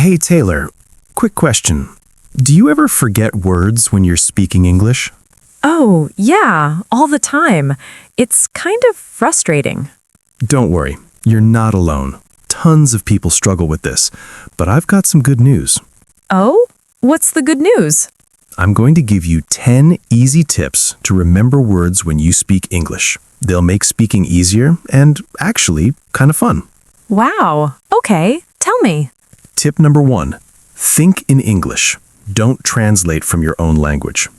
Hey Taylor, quick question. Do you ever forget words when you're speaking English? Oh, yeah, all the time. It's kind of frustrating. Don't worry, you're not alone. Tons of people struggle with this, but I've got some good news. Oh? What's the good news? I'm going to give you 10 easy tips to remember words when you speak English. They'll make speaking easier and actually kind of fun. Wow. Okay, tell me. Tip number 1, think in English. Don't translate from your own language.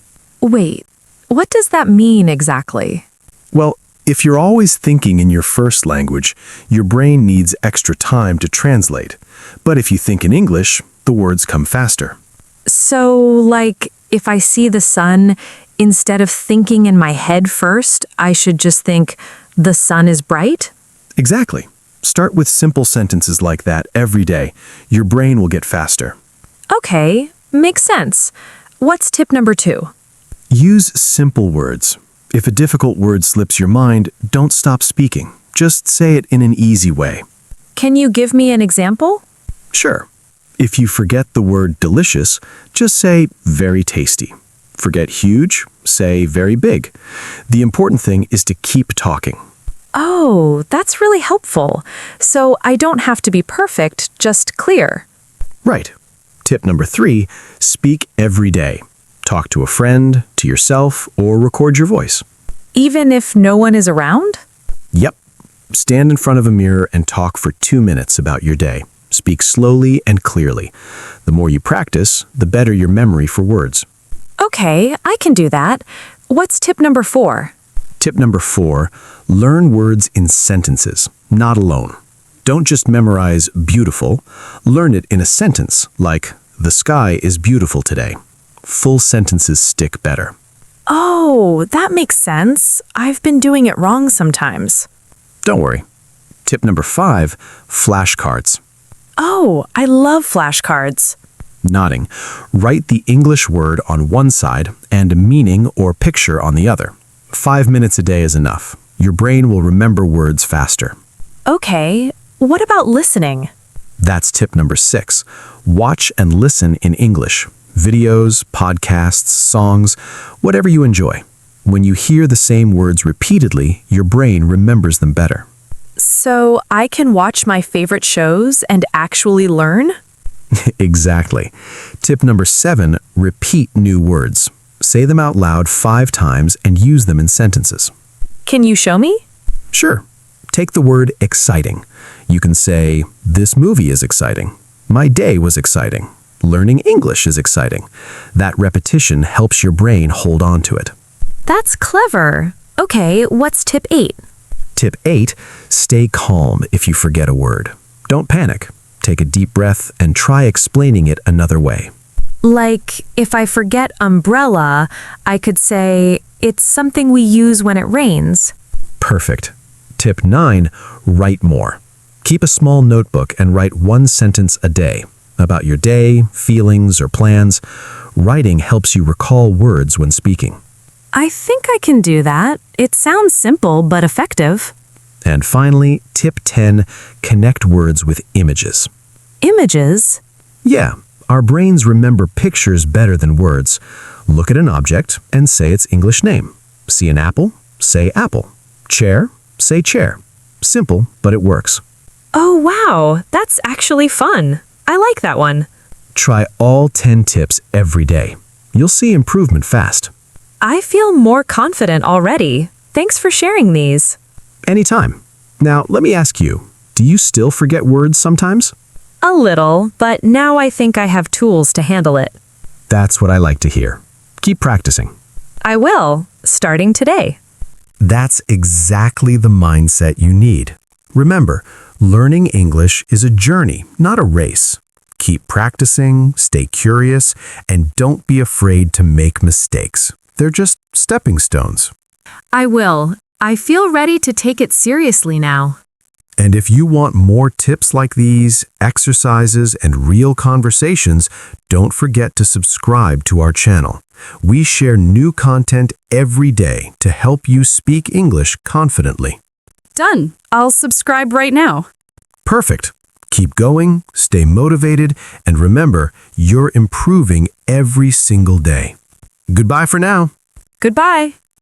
Wait, what does that mean exactly? Well, if you're always thinking in your first language, your brain needs extra time to translate. But if you think in English, the words come faster. So, like, if I see the sun, instead of thinking in my head first, I should just think, the sun is bright? Exactly. Start with simple sentences like that every day. Your brain will get faster. Okay, makes sense. What's tip number 2? Use simple words. If a difficult word slips your mind, don't stop speaking. Just say it in an easy way. Can you give me an example? Sure. If you forget the word delicious, just say very tasty. Forget huge, say very big. The important thing is to keep talking. Oh, that's really helpful. So I don't have to be perfect, just clear. Right. Tip number 3, speak every day. Talk to a friend, to yourself, or record your voice. Even if no one is around? Yep. Stand in front of a mirror and talk for 2 minutes about your day. Speak slowly and clearly. The more you practice, the better your memory for words. Okay, I can do that. What's tip number 4? Tip number 4, learn words in sentences, not alone. Don't just memorize beautiful. Learn it in a sentence, like, the sky is beautiful today. Full sentences stick better. Oh, that makes sense. I've been doing it wrong sometimes. Don't worry. Tip number 5, flashcards. Oh, I love flashcards. Nodding. Write the English word on one side and a meaning or picture on the other. 5 minutes a day is enough. Your brain will remember words faster. Okay, what about listening? That's tip number 6. Watch and listen in English. Videos, podcasts, songs, whatever you enjoy. When you hear the same words repeatedly, your brain remembers them better. So I can watch my favorite shows and actually learn? Exactly. Tip number 7, repeat new words. Say them out loud 5 times and use them in sentences. Can you show me? Sure. Take the word exciting. You can say, this movie is exciting. My day was exciting. Learning English is exciting. That repetition helps your brain hold on to it. That's clever. Okay, what's tip 8? Tip 8, stay calm if you forget a word. Don't panic. Take a deep breath and try explaining it another way. Like, if I forget umbrella, I could say, it's something we use when it rains. Perfect. Tip 9, write more. Keep a small notebook and write 1 sentence a day about your day, feelings, or plans. Writing helps you recall words when speaking. I think I can do that. It sounds simple but effective. And finally, tip 10, connect words with images. Images? Yeah, our brains remember pictures better than words. Look at an object and say its English name. See an apple? Say apple. Chair? Say chair. Simple, but it works. Oh, wow. That's actually fun. I like that one. Try all 10 tips every day. You'll see improvement fast. I feel more confident already. Thanks for sharing these. Anytime. Now, let me ask you, do you still forget words sometimes? A little, but now I think I have tools to handle it. That's what I like to hear. Keep practicing. I will, starting today. That's exactly the mindset you need. Remember, learning English is a journey, not a race. Keep practicing, stay curious, and don't be afraid to make mistakes. They're just stepping stones. I will. I feel ready to take it seriously now. And if you want more tips like these, exercises, and real conversations, don't forget to subscribe to our channel. We share new content every day to help you speak English confidently. Done. I'll subscribe right now. Perfect. Keep going, stay motivated, and remember, you're improving every single day. Goodbye for now. Goodbye.